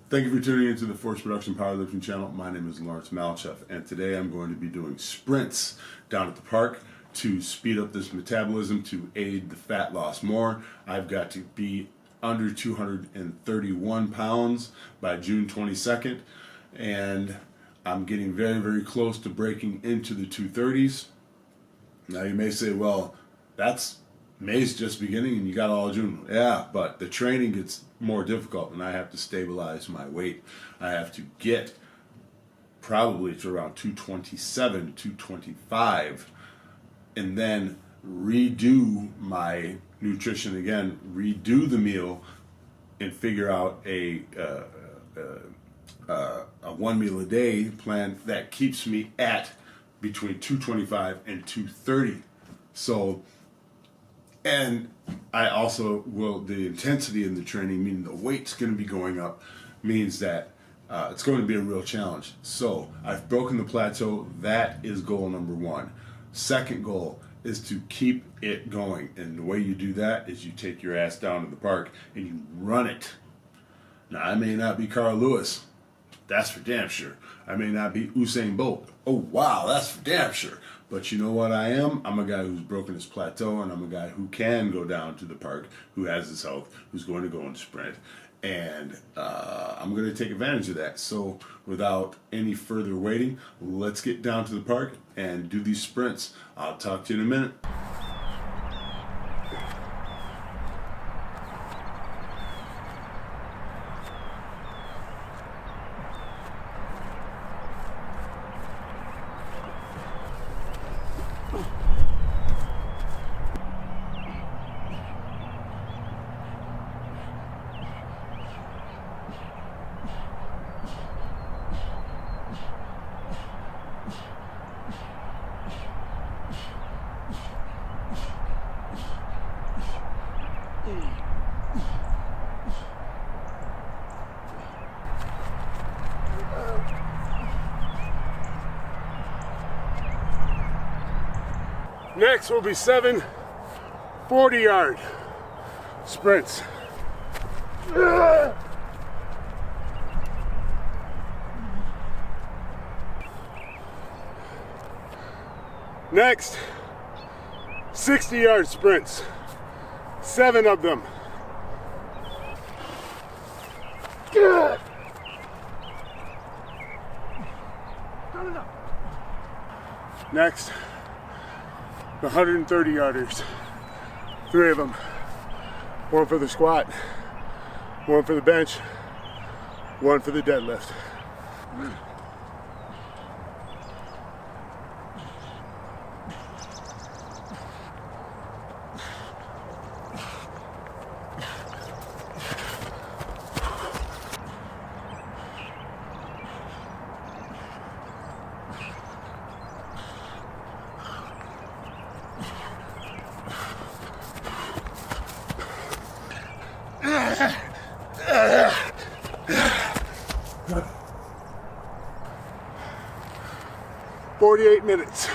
Thank you for tuning into the Force Production Powerlifting channel. My name is Lawrence Malchev, and today I'm going to be doing sprints down at the park to speed up this metabolism to aid the fat loss more. I've got to be under 231 pounds by June 22nd, and I'm getting very, very close to breaking into the 230s. Now you may say, well, May's just beginning and you got all June. Yeah, but the training gets more difficult and I have to stabilize my weight. I have to get probably to around 227, 225, and then redo my nutrition again, redo the meal, and figure out a 1 meal a day plan that keeps me at between 225 and 230. So, and I also will, the intensity in the training, meaning the weight's going to be going up, means that it's going to be a real challenge. So I've broken the plateau. That is goal number one. Second goal is to keep it going. And the way you do that is you take your ass down to the park and you run it. Now, I may not be Carl Lewis. That's for damn sure. I may not be Usain Bolt. Oh, wow, that's for damn sure. But you know what I am? I'm a guy who's broken his plateau, and I'm a guy who can go down to the park, who has his health, who's going to go and sprint. And I'm going to take advantage of that. So without any further waiting, let's get down to the park and do these sprints. I'll talk to you in a minute. Next will be 7 40-yard sprints. Next, 60-yard sprints, 7 of them. Next, the 130-yarders, 3 of them. 1 for the squat, 1 for the bench, 1 for the deadlift. "48 minutes.